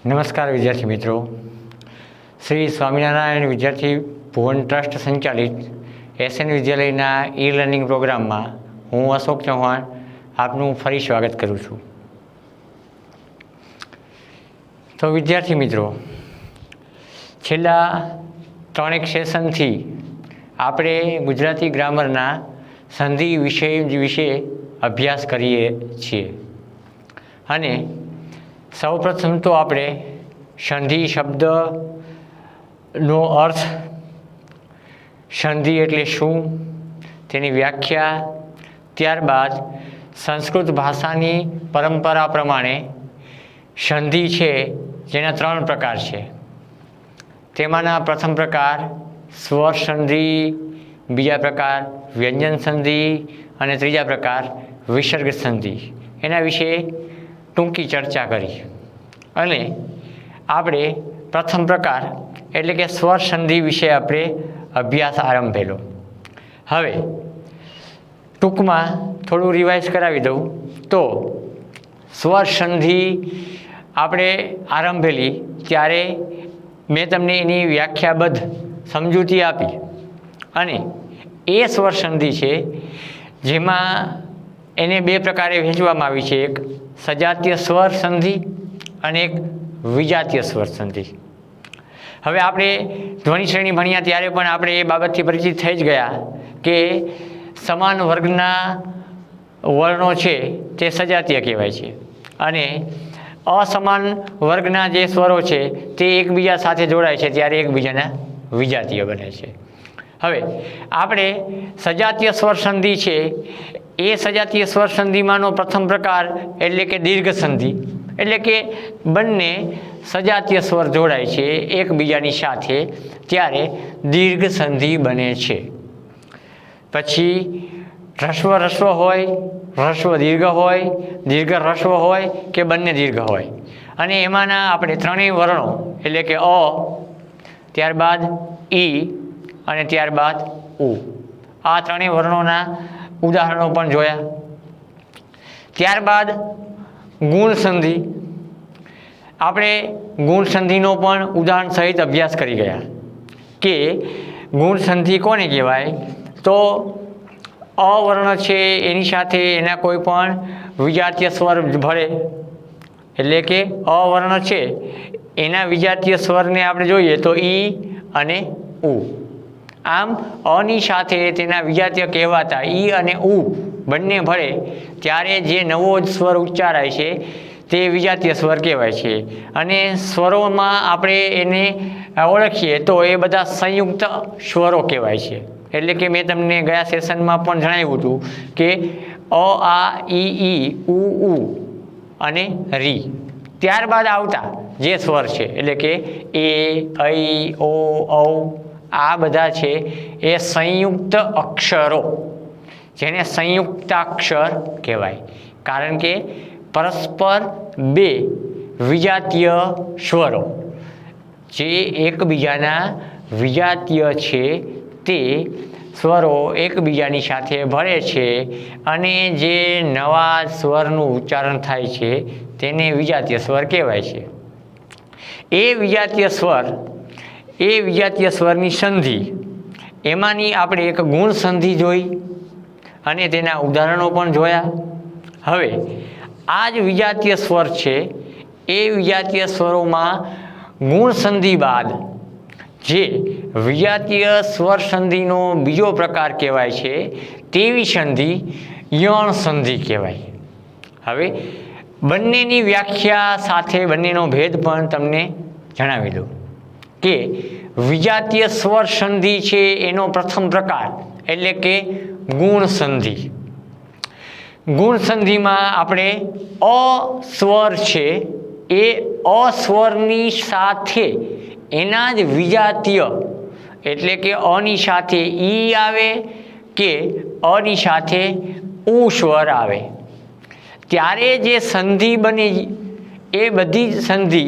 નમસ્કાર વિદ્યાર્થી મિત્રો, શ્રી સ્વામિનારાયણ વિદ્યાર્થી ભુવન ટ્રસ્ટ સંચાલિત એસએન વિદ્યાલયના ઈ લર્નિંગ પ્રોગ્રામમાં હું અશોક ચૌહાણ આપનું ફરી સ્વાગત કરું છું. તો વિદ્યાર્થી મિત્રો, છેલ્લા 3 સેશનથી આપણે ગુજરાતી ગ્રામરના સંધિ વિશે અભ્યાસ કરીએ છીએ અને સૌપ્રથમ તો આપણે સંધિ શબ્દનો અર્થ, સંધિ એટલે શું, તેની વ્યાખ્યા, ત્યારબાદ સંસ્કૃત ભાષાની પરંપરા પ્રમાણે સંધિ છે જેના 3 પ્રકાર છે. તેમાંના પ્રથમ પ્રકાર સ્વર સંધિ, બીજા પ્રકાર વ્યંજન સંધિ અને ત્રીજા પ્રકાર વિસર્ગ સંધિ. એના વિશે ટૂંકી ચર્ચા કરી અને આપણે પ્રથમ પ્રકાર એટલે કે સ્વર સંધિ વિશે આપણે અભ્યાસ આરંભેલો. હવે ટૂંકમાં થોડું રિવાઇઝ કરાવી દઉં તો સ્વર સંધિ આપણે આરંભેલી ત્યારે મેં તમને એની વ્યાખ્યાબદ્ધ સમજૂતી આપી અને એ સ્વર સંધિ છે જેમાં એને 2 પ્રકારે વહેંચવામાં આવી છે. એક સજાતીય સ્વર સંધિ અને એક વિજાતીય સ્વર સંધિ. હવે આપણે ધ્વનિ શ્રેણી ભણ્યા ત્યારે પણ આપણે એ બાબતથી પરિચિત થઈ જ ગયા કે સમાન વર્ગના વર્ણો છે તે સજાતીય કહેવાય છે અને અસમાન વર્ગના જે સ્વરો છે તે એકબીજા સાથે જોડાય છે ત્યારે એકબીજાના વિજાતીય બને છે. હવે આપણે સજાતીય સ્વર સંધિ છે એ સજાતીય સ્વર સંધિમાંનો પ્રથમ પ્રકાર એટલે કે દીર્ઘ સંધિ, એટલે કે બંને સજાતીય સ્વર જોડાય છે એકબીજાની સાથે ત્યારે દીર્ઘ સંધિ બને છે. પછી હ્રસ્વ હ્રસ્વ હોય, હ્રસ્વ દીર્ઘ હોય, દીર્ઘ હ્રસ્વ હોય કે બંને દીર્ઘ હોય અને એમાંના આપણે 3 વર્ણો એટલે કે અ, ત્યારબાદ ઈ અને ત્યારબાદ ઉ, આ 3 વર્ણોના ઉદાહરણો પણ જોયા. ત્યારબાદ ગુણ સંધિ, આપણે ગુણ સંધિનો પણ ઉદાહરણ સહિત અભ્યાસ કરી ગયા કે ગુણ સંધિ કોને કહેવાય. તો અવર્ણ છે એની સાથે એના કોઈ પણ વિજાતીય સ્વર ભળે એટલે કે અવર્ણ છે એના વિજાતીય સ્વરને આપણે જોઈએ તો ઈ અને ઉ. આમ અની સાથે તેના વિજાતીય કહેવાતા ઈ અને ઉ બંને ભળે ત્યારે જે નવો સ્વર ઉચ્ચારાય છે તે વિજાતીય સ્વર કહેવાય છે. અને સ્વરોમાં આપણે એને ઓળખીએ તો એ બધા સંયુક્ત સ્વરો કહેવાય છે. એટલે કે મેં તમને ગયા સેશનમાં પણ જણાવ્યું હતું કે અ, આ, ઈ, ઉ, અને રી. ત્યારબાદ આવતા જે સ્વર છે એટલે કે એ, ઐ, ઓ, ઔ, આ બધા છે એ સંયુક્ત અક્ષરો, જેને સંયુક્તાક્ષર કહેવાય. કારણ કે પરસ્પર 2 વિજાતીય સ્વરો જે એકબીજાના વિજાતીય છે તે સ્વરો એકબીજાની સાથે ભળે છે અને જે નવા સ્વરનું ઉચ્ચારણ થાય છે તેને વિજાતીય સ્વર કહેવાય છે. એ વિજાતીય સ્વરની સંધિ, એમાંની આપણે એક ગુણ સંધિ જોઈ અને તેના ઉદાહરણો પણ જોયા. હવે આ જ વિજાતીય સ્વર છે એ વિજાતીય સ્વરોમાં ગુણ સંધિ બાદ જે વિજાતીય સ્વર સંધિનો બીજો પ્રકાર કહેવાય છે તેવી સંધિ યણ સંધિ કહેવાય. હવે બંનેની વ્યાખ્યા સાથે બંનેનો ભેદ પણ તમને જણાવી દઉં કે વિજાતીય સ્વર સંધિ છે એનો પ્રથમ પ્રકાર એટલે કે ગુણ સંધિ. ગુણ સંધિમાં આપણે અ સ્વર છે એ અસ્વરની સાથે એના જ વિજાતીય એટલે કે અની સાથે ઈ આવે કે અની સાથે ઉ સ્વર આવે ત્યારે જે સંધિ બની એ બધી જ સંધિ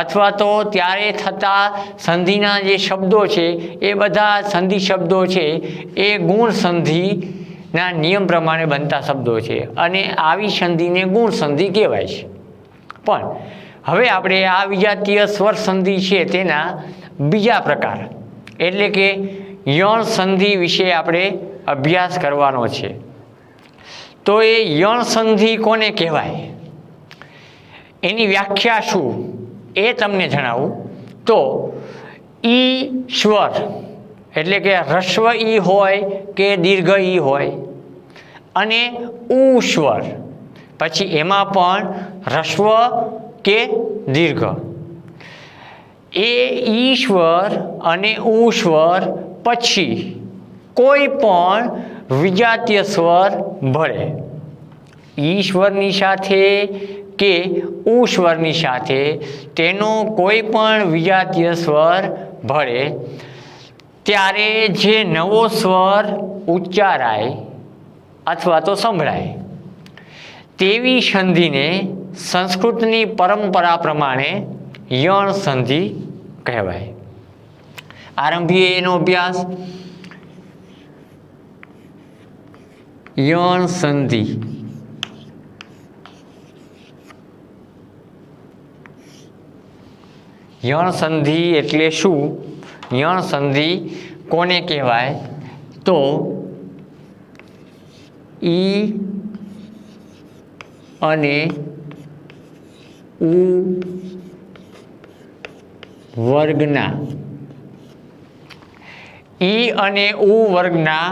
અથવા તો ત્યારે થતા સંધિના જે શબ્દો છે એ બધા સંધિ શબ્દો છે એ ગુણ સંધિના નિયમ પ્રમાણે બનતા શબ્દો છે અને આવી સંધિને ગુણ સંધિ કહેવાય છે. પણ હવે આપણે આ વિજાતીય સ્વર સંધિ છે તેના બીજા પ્રકાર એટલે કે યણ સંધિ વિશે આપણે અભ્યાસ કરવાનો છે. તો એ યણ સંધિ કોને કહેવાય, એની વ્યાખ્યા શું એ તમને જણાવું. તો ઈ સ્વર એટલે કે હ્રસ્વ ઈ હોય કે દીર્ઘ ઈ હોય, અને ઉ સ્વર પછી એમાં પણ હ્રસ્વ કે દીર્ઘ, એ ઈ સ્વર અને ઉ સ્વર પછી કોઈ પણ વિજાતીય સ્વર ભળે. ઈ સ્વરની સાથે કે ઉ સ્વરની સાથે તેનો કોઈ પણ વિજાતીય સ્વર ભળે ત્યારે જે નવો સ્વર ઉચ્ચારાય અથવા તો સંભળાય તેવી સંધિને સંસ્કૃતની પરંપરા પ્રમાણે યણ સંધિ કહેવાય. આરંભીએ એનો અભ્યાસ. યણ સંધિ યણ સંધિ એટલે શું, યણ સંધિ કોને કહેવાય? તો ઈ અને ઉ વર્ગના ઈ અને ઉ વર્ગના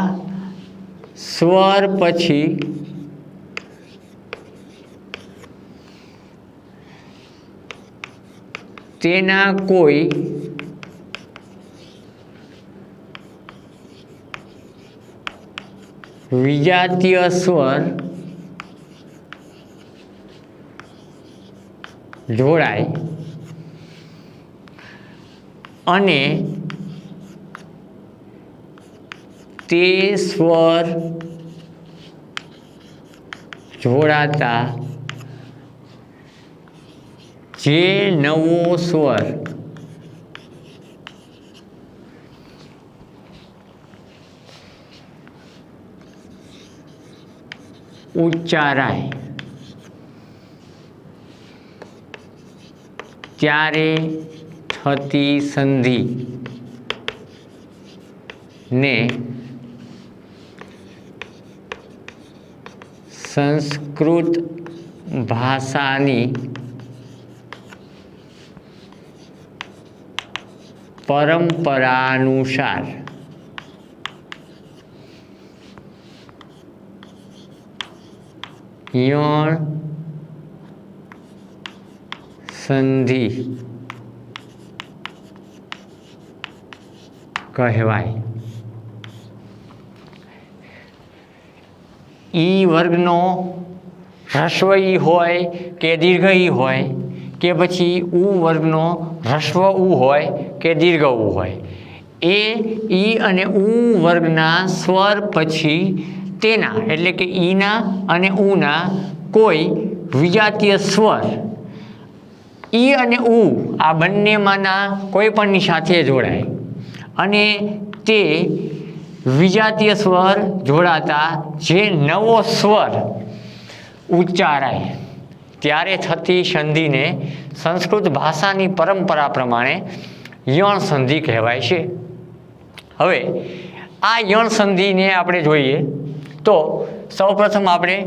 સ્વર પછી તેના કોઈ વિજાતીય સ્વર જોડાય અને તે સ્વર જોડાતા જે નવો સ્વર ઉચ્ચારાય ત્યારે થતી સંધિ ને સંસ્કૃત ભાષાની પરંપરાનુસાર યણ સંધિ કહેવાય. ઈ વર્ગનો હ્રસ્વ ઈ હોય કે દીર્ઘ ઈ હોય કે પછી ઉ વર્ગનો હ્રસ્વ ઉ હોય કે દીર્ઘ ઉ હોય, એ ઈ અને ઉ વર્ગના સ્વર પછી તેના એટલે કે ઈના અને ઉના કોઈ વિજાતીય સ્વર ઈ અને ઉ આ બંનેમાંના કોઈ પણની સાથે જોડાય અને તે વિજાતીય સ્વર જોડાતા જે નવો સ્વર ઉચ્ચારાય ત્યારે થતી સંધિને સંસ્કૃત ભાષાની પરંપરા પ્રમાણે યણ સંધિ કહેવાય છે. હવે આ યણ સંધિને આપણે જોઈએ તો સૌપ્રથમ આપણે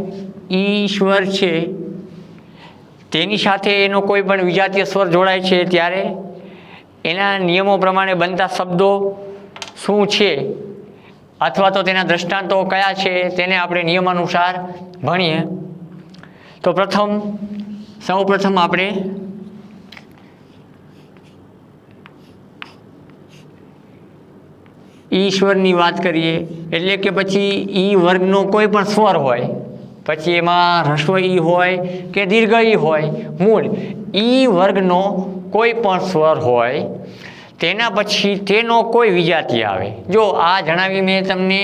ઈશ્વર છે તેની સાથે એનો કોઈ પણ વિજાતીય સ્વર જોડાય છે ત્યારે એના નિયમો પ્રમાણે બનતા શબ્દો શું છે અથવા તો તેના દ્રષ્ટાંતો કયા છે તેને આપણે નિયમાનુસાર ભણીએ. તો સૌપ્રથમ આપણે ઈશ્વરની વાત કરીએ એટલે કે પછી ઈ વર્ગનો કોઈ પણ સ્વર હોય પછી એમાં હ્રસ્વ ઈ હોય કે દીર્ઘ ઈ હોય, મૂળ ઈ વર્ગનો કોઈ પણ સ્વર હોય તેના પછી તેનો કોઈ વિજાતીય આવે. જો આ જણાવી મેં તમને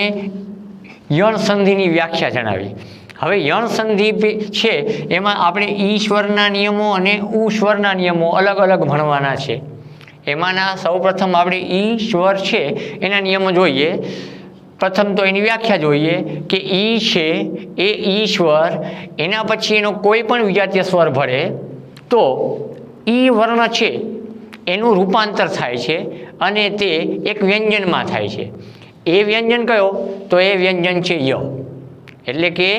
યણ સંધિની વ્યાખ્યા જણાવી. હવે યણ સંધિ છે એમાં આપણે ઈ સ્વરના નિયમો અને ઉ સ્વરના નિયમો અલગ અલગ ભણવાના છે. એમાંના સૌપ્રથમ આપણે ઈ સ્વર છે એના નિયમો જોઈએ. પ્રથમ તો એની વ્યાખ્યા જોઈએ કે ઈ છે એ ઈ સ્વર, એના પછી એનો કોઈ પણ વિજાતીય સ્વર ભળે તો ઈ વર્ણ છે એનું રૂપાંતર થાય છે અને તે એક વ્યંજનમાં થાય છે. એ વ્યંજન કયો? તો એ વ્યંજન છે ય. એટલે કે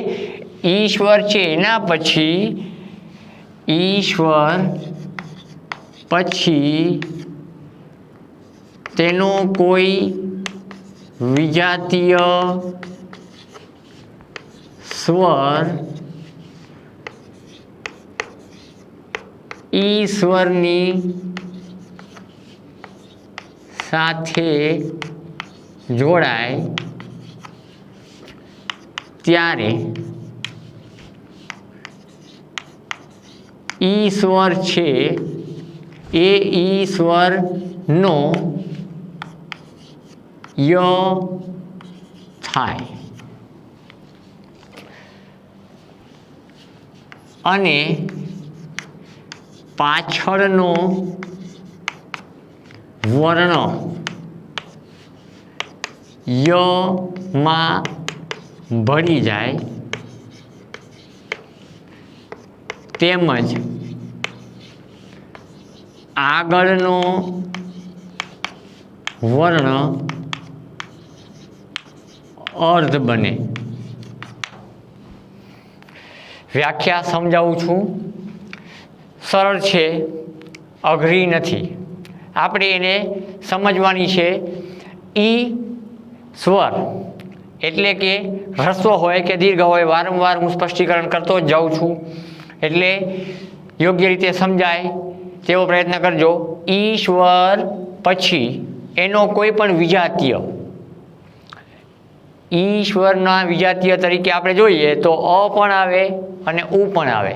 ઈશ્વર છે એના પછી ઈશ્વર પછી તેનો કોઈ વિજાતીય સ્વર ઈશ્વરની સાથે જોડાય ત્યારે ઈશ્વર છે એ ઈશ્વરનો ય થાય અને પાછળનો વર્ણ યમાં ભળી જાય તેમજ આગળનો વર્ણ અર્ધ બને. વ્યાખ્યા સમજાવું છું. સરળ છે, અઘરી નથી. આપણે એને સમજવાની છે. ઈ સ્વર એટલે કે હ્રસ્વ હોય કે દીર્ઘ હોય, વારંવાર હું સ્પષ્ટીકરણ કરતો જ જાઉં છું એટલે યોગ્ય રીતે સમજાય તેવો પ્રયત્ન કરજો. ઈશ્વર પછી એનો કોઈ પણ વિજાતીય, ઈશ્વરના વિજાતીય તરીકે આપણે જોઈએ તો અ પણ આવે અને ઉ પણ આવે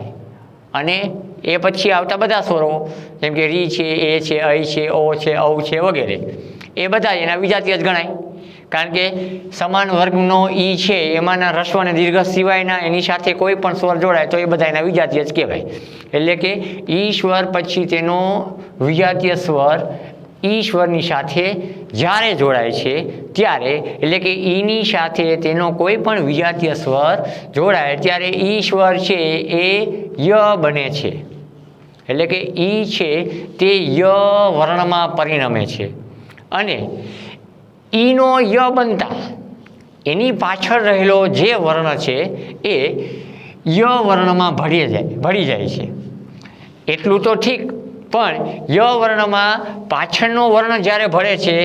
અને એ પછી આવતા બધા સ્વરો જેમ કે રી છે, એ છે, ઐ છે, ઓ છે, ઔ છે વગેરે એ બધા એના વિજાતીય જ ગણાય. કારણ કે સમાન વર્ગનો ઈ છે એમાંના હ્રસ્વ અને દીર્ઘ સિવાયના એની સાથે કોઈ પણ સ્વર જોડાય તો એ બધા એના વિજાતીય જ કહેવાય. એટલે કે ઈશ્વર પછી તેનો વિજાતીય સ્વર ઈશ્વરની સાથે જ્યારે જોડાય છે ત્યારે, એટલે કે ઈની સાથે તેનો કોઈ પણ વિજાતીય સ્વર જોડાય ત્યારે ઈશ્વર છે એ ય બને છે. એટલે કે ઈ છે તે ય વર્ણમાં પરિણમે છે અને ઈનો ય બનતા એની પાછળ રહેલો જે વર્ણ છે એ ય વર્ણમાં ભળી જાય છે. એટલું તો ઠીક, પણ ય વર્ણમાં પાછળનો વર્ણ જ્યારે ભળે છે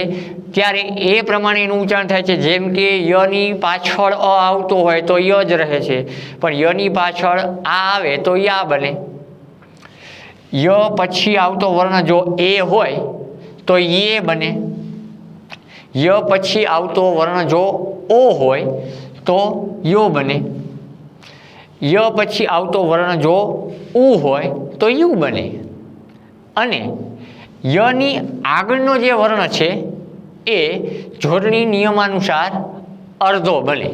ત્યારે એ પ્રમાણે એનું ઉચ્ચારણ થાય છે. જેમ કે યની પાછળ અ આવતો હોય તો ય જ રહે છે, પણ યની પાછળ આ આવે તો યા બને. ય પછી આવતો વર્ણ જો એ હોય તો યે બને. ય પછી આવતો વર્ણ જો ઓ હોય તો યો બને. ય પછી આવતો વર્ણ જો ઉ હોય તો યુ બને. અને યની આગળનો જે વર્ણ છે એ જોડણી નિયમાનુસાર અર્ધો બને.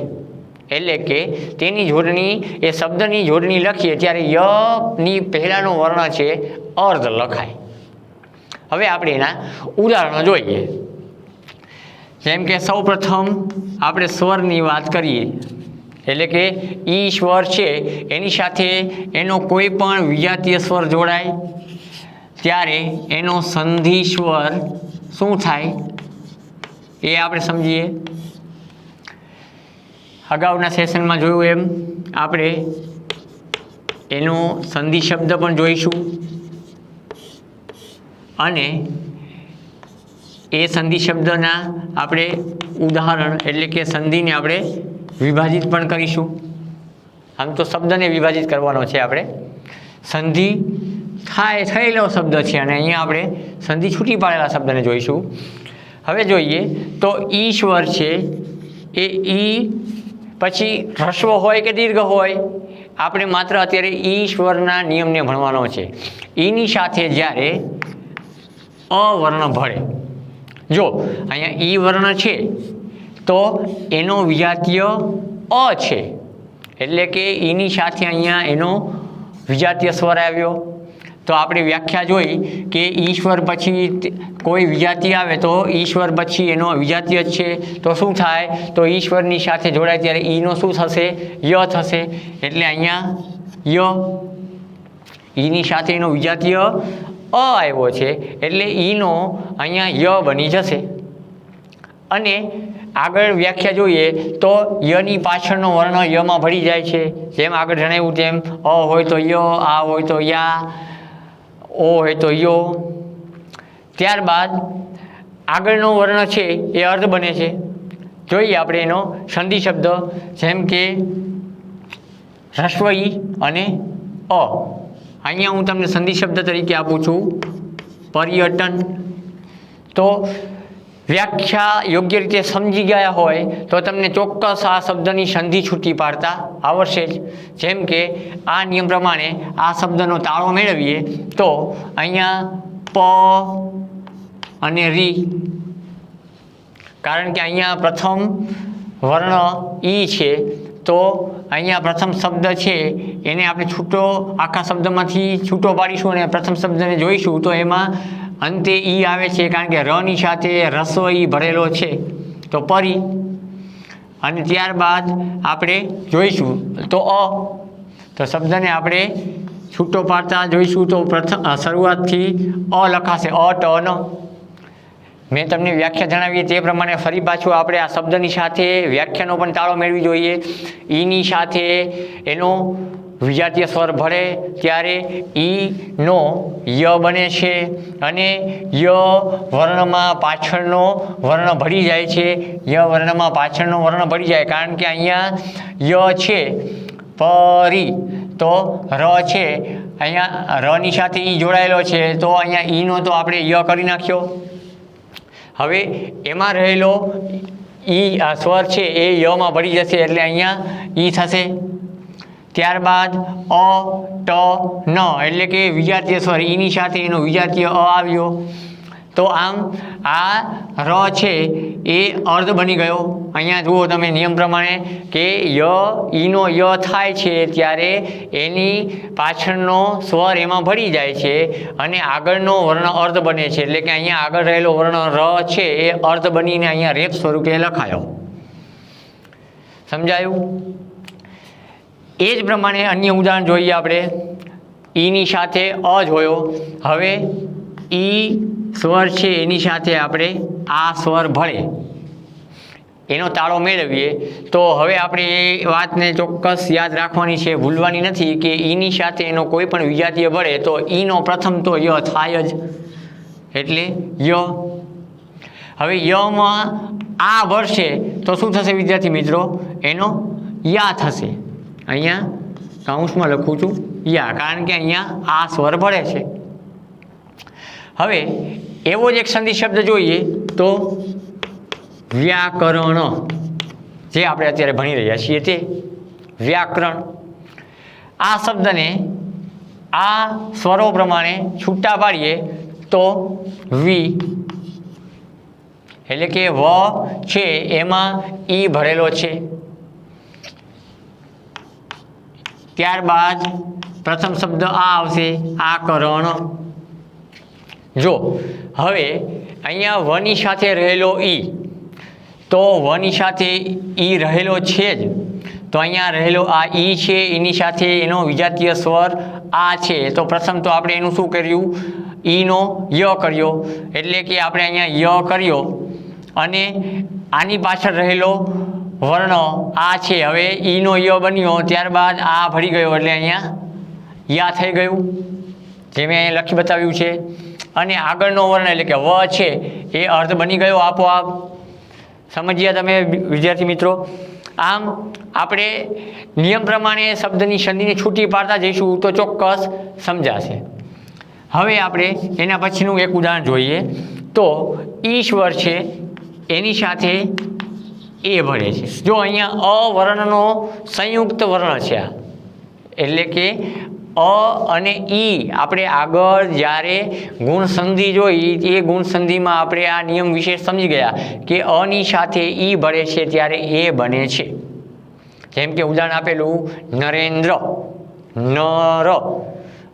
એટલે કે તેની જોડણી, એ શબ્દની જોડણી લખીએ ત્યારે યની પહેલાંનો વર્ણ છે અર્ધ લખાય. હવે આપણે એના ઉદાહરણો જોઈએ. જેમ કે સૌ પ્રથમ આપણે સ્વરની વાત કરીએ. એટલે કે ઈ સ્વર છે એની સાથે એનો કોઈ પણ વિજાતીય સ્વર જોડાય ત્યારે એનો સંધિ સ્વર શું થાય એ આપણે સમજીએ. અગાઉના સેશનમાં જોયું એમ આપણે એનો સંધિ શબ્દ પણ જોઈશું અને એ સંધિ શબ્દના આપણે ઉદાહરણ એટલે કે સંધિને આપણે વિભાજિત પણ કરીશું. આમ તો શબ્દને વિભાજિત કરવાનો છે આપણે. સંધિ થયેલો શબ્દ છે અને અહીંયા આપણે સંધિ છૂટી પાડેલા શબ્દને જોઈશું. હવે જોઈએ તો ઈશ્વર છે એ ઈ પછી હ્રસ્વ હોય કે દીર્ઘ હોય, આપણે માત્ર અત્યારે ઈશ્વરના નિયમને ભણવાનો છે. ઈની સાથે જ્યારે અ વર્ણ ભળે, જો અહીંયા ઈ વર્ણ છે તો એનો વિજાતીય અ છે, એટલે કે ઈની સાથે અહીંયા એનો વિજાતીય સ્વર આવ્યો. તો આપણે વ્યાખ્યા જોઈ કે ઈશ્વર પછી કોઈ વિજાતીય આવે તો ઈશ્વર પછી એનો વિજાતીય જ છે તો શું થાય, તો ઈશ્વરની સાથે જોડાય ત્યારે ઈનો શું થશે, ય થશે. એટલે અહીંયા ય, ઈની સાથે એનો વિજાતીય અ આવ્યો છે એટલે ઈનો અહીંયા ય બની જશે. અને આગળ વ્યાખ્યા જોઈએ તો યની પાછળનો વર્ણ યમાં ભળી જાય છે. જેમ આગળ જણાવ્યું તેમ અ હોય તો ય, આ હોય તો યા, ઓ હોય તો યો. ત્યારબાદ આગળનો વર્ણ છે એ અર્ધ બને છે. જોઈએ આપણે એનો સંધિ શબ્દ, જેમ કે હ્રસ્વ ઈ અને અ. અહીંયા હું તમને સંધિ શબ્દ તરીકે આપું છું પર્યટન. તો વ્યાખ્યા યોગ્ય રીતે સમજી ગયા હોય તો તમને ચોક્કસ આ શબ્દની સંધિ છૂટી પાડતા આવડશે જ. જેમ કે આ નિયમ પ્રમાણે આ શબ્દનો તાળો મેળવીએ તો અહીંયા પ અને રી, કારણ કે અહીંયા પ્રથમ વર્ણ ઈ છે તો અહીંયા પ્રથમ શબ્દ છે એને આપણે છૂટો આખા શબ્દમાંથી છૂટો પાડીશું અને પ્રથમ શબ્દને જોઈશું તો એમાં અંતે ઈ આવે છે, કારણ કે રની સાથે રસ્વ ઈ ભરેલો છે તો પરી. અને ત્યારબાદ આપણે જોઈશું તો અ. તો શબ્દને આપણે છૂટો પાડતા જોઈશું તો પ્રથમ શરૂઆતથી અ લખાશે, અ ટ ન. મેં તમને વ્યાખ્યા જણાવી તે પ્રમાણે ફરી પાછું આપણે આ શબ્દની સાથે વ્યાખ્યાનો પણ તાળો મેળવી જોઈએ. ઈની સાથે એનો વિજાતીય સ્વર ભળે ત્યારે ઈનો ય બને છે અને ય વર્ણમાં પાછળનો વર્ણ ભળી જાય છે. ય વર્ણમાં પાછળનો વર્ણ ભળી જાય કારણ કે અહીંયા ય છે પરી તો ર છે, અહીંયા રની સાથે ઈ જોડાયેલો છે તો અહીંયા ઈનો તો આપણે ય કરી નાખ્યો. હવે એમાં રહેલો ઈ આ સ્વર છે એ યમાં ભળી જશે એટલે અહીંયા ઈ થશે. ત્યારબાદ અ ટ ન એટલે કે વિજાતીય સ્વર ઈની સાથે એનો વિજાતીય અ આવ્યો. તો આમ આ ર છે એ અર્ધ બની ગયો. અહીંયા જુઓ તમે નિયમ પ્રમાણે કે ય ઈનો ય થાય છે ત્યારે એની પાછળનો સ્વર એમાં ભળી જાય છે અને આગળનો વર્ણ અર્ધ બને છે. એટલે કે અહીંયા આગળ રહેલો વર્ણ ર છે એ અર્ધ બનીને અહીંયા રેપ સ્વરૂપે લખાયો. સમજાયું? એ જ પ્રમાણે અન્ય ઉદાહરણ જોઈએ આપણે. ઈની સાથે અ જોયો. હવે ઈ સ્વર છે એની સાથે આપણે આ સ્વર ભળે એનો તાળો મેળવીએ તો હવે આપણે એ વાતને ચોક્કસ યાદ રાખવાની છે, ભૂલવાની નથી કે ઈની સાથે એનો કોઈ પણ વિજાતીય ભળે તો ઈનો પ્રથમ તો ય થાય જ એટલે ય. હવે યમાં આ ભળશે તો શું થશે વિદ્યાર્થી મિત્રો? એનો યા થશે. અહીંયા કૌંસમાં લખું છું યા, કારણ કે અહીંયા આ સ્વર ભળે છે. હવે એવો જ એક સંધિ શબ્દ જોઈએ તો વ્યાકરણ, જે આપણે અત્યારે ભણી રહ્યા છીએ તે વ્યાકરણ. આ શબ્દને આ સ્વરો પ્રમાણે છૂટા પાડીએ તો વી એટલે કે વ છે એમાં ઈ ભરેલો છે. ત્યારબાદ પ્રથમ શબ્દ આ આવશે આકરણ. જો હવે અહીંયા વની સાથે રહેલો ઈ, તો વની સાથે ઈ રહેલો છે જ, તો અહીંયા રહેલો આ ઈ છે એની સાથે એનો વિજાતીય સ્વર આ છે. તો પ્રથમ તો આપણે એનું શું કર્યું? ઈનો ય કર્યો એટલે કે આપણે અહીંયા ય કર્યો અને આની પાછળ રહેલો વર્ણ આ છે. હવે ઈનો ય બન્યો ત્યારબાદ આ ભળી ગયો એટલે અહીંયા યા થઈ ગયું, જે મેં અહીંયા લખી બતાવ્યું છે. અને આગળનો વર્ણ એટલે કે વ છે એ અર્ધ બની ગયો આપોઆપ. સમજ્યા તમે વિદ્યાર્થી મિત્રો? આમ આપણે નિયમ પ્રમાણે શબ્દની સંધિને છૂટી પાડતા જઈશું તો ચોક્કસ સમજાશે. હવે આપણે એના પછીનું એક ઉદાહરણ જોઈએ તો ઈશ્વર છે એની સાથે એ ભળે છે. જો અહીંયા અ વર્ણનો સંયુક્ત વર્ણ છે આ, એટલે કે અ અને ઈ આપણે આગળ જ્યારે ગુણ સંધિ જોઈ એ ગુણ સંધિમાં આપણે આ નિયમ વિશે સમજી ગયા કે અની સાથે ઈ ભળે છે ત્યારે એ બને છે. જેમ કે ઉદાહરણ આપેલું નરેન્દ્ર, નર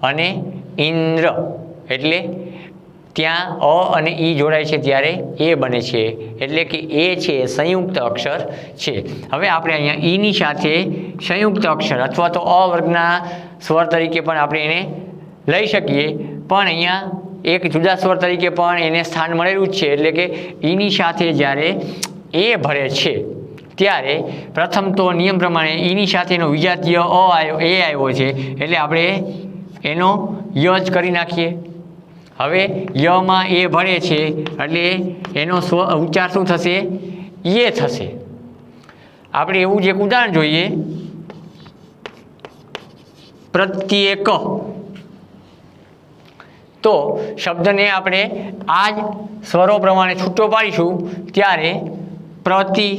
અને ઇન્દ્ર, એટલે ત્યાં અ અને ઈ જોડાય છે ત્યારે એ બને છે. એટલે કે એ છે સંયુક્ત અક્ષર છે. હવે આપણે અહીંયા ઈની સાથે સંયુક્ત અક્ષર અથવા તો અ વર્ગના સ્વર તરીકે પણ આપણે એને લઈ શકીએ, પણ અહીંયા એક જુદા સ્વર તરીકે પણ એને સ્થાન મળેલું જ છે, એટલે કે ઈની સાથે જ્યારે એ ભળે છે ત્યારે પ્રથમ તો નિયમ પ્રમાણે ઈની સાથેનો વિજાતીય એ આવ્યો છે, એટલે આપણે એનો ય જ કરી નાખીએ. હવે યમાં એ ભળે છે એટલે એનો ઉચ્ચાર શું થશે? એ થશે. આપણે એવું જ એક ઉદાહરણ જોઈએ, પ્રત્યેક. તો શબ્દને આપણે આ જ સ્વરો પ્રમાણે છૂટો પાડીશું ત્યારે પ્રતિ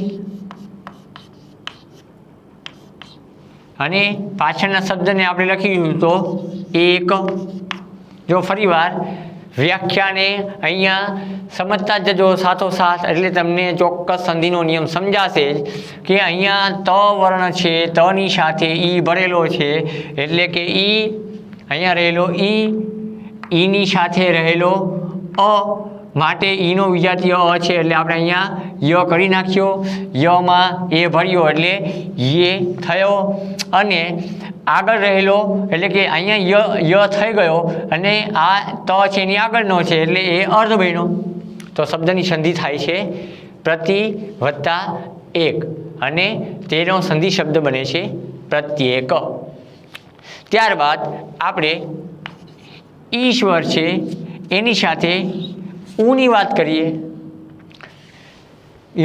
અને પાછળના શબ્દને આપણે લખીશું તો એક. જો ફરીવાર વ્યાખ્યાને અહીંયા સમજતા જજો સાથોસાથ, એટલે તમને ચોક્કસ સંધિનો નિયમ સમજાશે જ કે અહીંયા ત વર્ણ છે, તની સાથે ઈ ભરેલો છે, એટલે કે ઈ અહીંયા રહેલો ઈની સાથે રહેલો અ માટે ઈનો વિજાતીય અ છે, એટલે આપણે અહીંયા ય કરી નાખ્યો. યમાં એ ભર્યો એટલે યે થયો, અને આગળ રહેલો એટલે કે અહીંયા ય થઈ ગયો અને આ ત છે એની આગળનો છે એટલે એ અર્ધ બન્યો. તો શબ્દની સંધિ થાય છે પ્રતિ વત્તા એક, અને તેનો સંધિ શબ્દ બને છે પ્રત્યેક. ત્યારબાદ આપણે ઈશ્વર છે એની સાથે ઉની વાત કરીએ.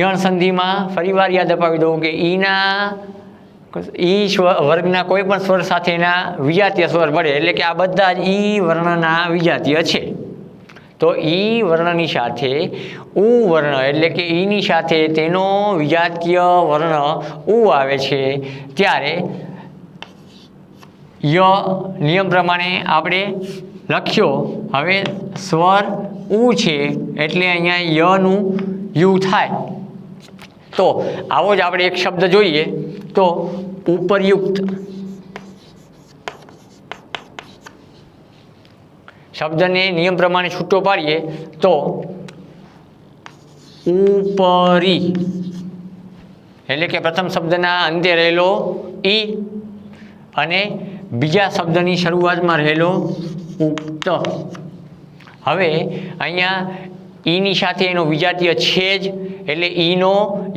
યણ સંધિમાં ફરીવાર યાદ અપાવી દઉં કે ઈ વર્ગના કોઈ પણ સ્વર સાથેના વિજાતીય સ્વર ભળે, એટલે કે આ બધા જ ઈ વર્ણના વિજાતીય છે. તો ઈ વર્ણની સાથે ઉ વર્ણ એટલે કે ઈની સાથે તેનો વિજાતીય વર્ણ ઉ આવે છે ત્યારે ય નિયમ પ્રમાણે આપણે લખ્યો. હવે સ્વર ઉ છે એટલે અહીંયા યનું યુ થાય. તો આવો જ આપણે એક શબ્દ જોઈએ તો ઉપરયુક્ત. શબ્દને નિયમ પ્રમાણે છૂટો પાડીએ તો ઉપરી, એટલે કે પ્રથમ શબ્દના અંતે રહેલો ઈ અને બીજા શબ્દની શરૂઆતમાં રહેલો ઉક્ત. હવે અહીંયા ઈની સાથે એનો વિજાતીય છે જ, એટલે ઈનો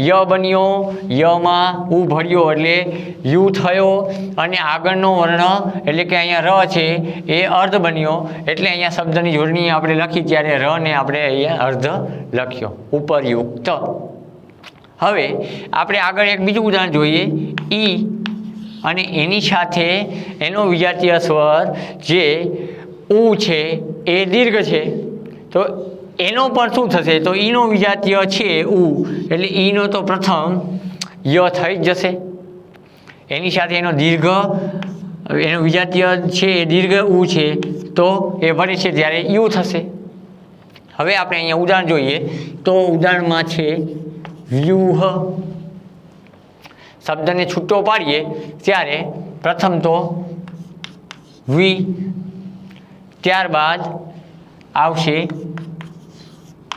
ય બન્યો, યમાં ઉ ભર્યો એટલે યુ થયો, અને આગળનો વર્ણ એટલે કે અહીંયા ર છે એ અર્ધ બન્યો, એટલે અહીંયા શબ્દની જોડણી આપણે લખી ત્યારે ર ને આપણે અહીંયા અર્ધ લખ્યો, ઉપરયુક્ત. હવે આપણે આગળ એક બીજું ઉદાહરણ જોઈએ, ઈ અને એની સાથે એનો વિજાતીય સ્વર જે ઉ છે એ દીર્ઘ છે. તો એનો પણ શું થશે? તો ઈનો વિજાતીય છે ઉ, એટલે ઈનો તો પ્રથમ ય થઈ જ જશે. એની સાથે એનો એનો વિજાતીય છે એ દીર્ઘ ઉ છે, તો એ ભળે છે ત્યારે યુ થશે. હવે આપણે અહીંયા ઉદાહરણ જોઈએ તો ઉદાહરણમાં છે વ્યુહ. શબ્દને છૂટો પાડીએ ત્યારે પ્રથમ તો વી, ત્યારબાદ આવશે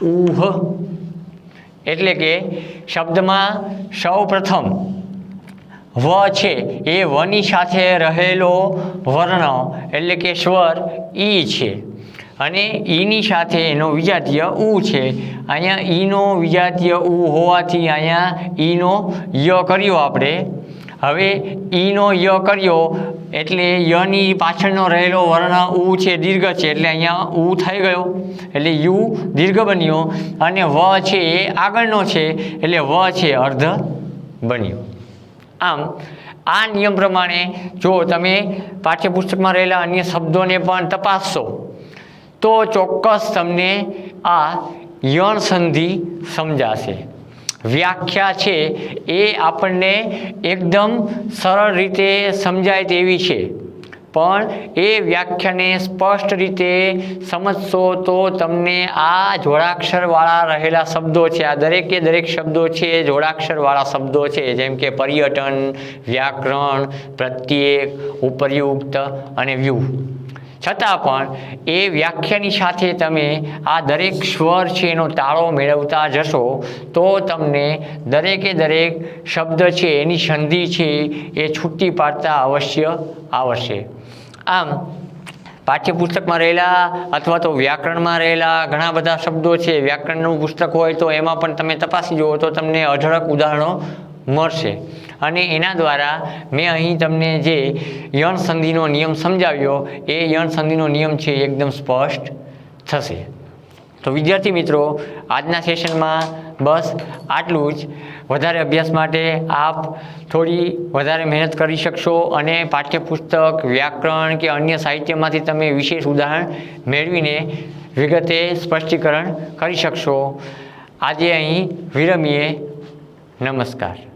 ઉહ, એટલે કે શબ્દમાં સૌ પ્રથમ વ છે એ વની સાથે રહેલો વર્ણ એટલે કે સ્વર ઈ છે, અને ઈની સાથે એનો વિજાતીય ઉ છે. અહીંયા ઈનો વિજાતીય ઉ હોવાથી અહીંયા ઈનો ય કર્યો આપણે. હવે ઈનો ય કર્યો એટલે યની પાછળનો રહેલો વર્ણ ઉ છે દીર્ઘ છે, એટલે અહીંયા ઉ થઈ ગયો એટલે યુ દીર્ઘ બન્યો, અને વ છે એ આગળનો છે એટલે વ છે અર્ધ બન્યો. આમ આ નિયમ પ્રમાણે જો તમે પાઠ્યપુસ્તકમાં રહેલા અન્ય શબ્દોને પણ તપાસશો તો ચોક્કસ તમને આ યણ સંધિ સમજાશે. વ્યાખ્યા છે એ આપણને એકદમ સરળ રીતે સમજાય તેવી છે, પણ એ વ્યાખ્યાને સ્પષ્ટ રીતે સમજશો તો તમને આ જોડાક્ષરવાળા રહેલા શબ્દો છે, આ દરેકે દરેક શબ્દો છે જોડાક્ષરવાળા શબ્દો છે, જેમ કે પર્યટન, વ્યાકરણ, પ્રત્યેક, ઉપરયુક્ત અને વ્યૂહ. છતાં પણ એ વ્યાખ્યાની સાથે તમે આ દરેક સ્વર છે એનો તાળો મેળવતા જશો તો તમને દરેકે દરેક શબ્દ છે એની સંધિ છે એ છૂટી પાડતા અવશ્ય આવશે. આમ પાઠ્યપુસ્તકમાં રહેલા અથવા તો વ્યાકરણમાં રહેલા ઘણા બધા શબ્દો છે. વ્યાકરણનું પુસ્તક હોય તો એમાં પણ તમે તપાસી જુઓ તો તમને અઢળક ઉદાહરણો મળશે. અને એના દ્વારા મેં અહીં તમને જે યણ સંધિનો નિયમ સમજાવ્યો એ યણ સંધિનો નિયમ છે એ એકદમ સ્પષ્ટ થશે. તો વિદ્યાર્થી મિત્રો, આજના સેશનમાં બસ આટલું જ. વધારે અભ્યાસ માટે આપ થોડી વધારે મહેનત કરી શકશો અને પાઠ્યપુસ્તક, વ્યાકરણ કે અન્ય સાહિત્યમાંથી તમે વિશેષ ઉદાહરણ મેળવીને વિગતે સ્પષ્ટીકરણ કરી શકશો. આજે અહીં વિરમીએ. નમસ્કાર.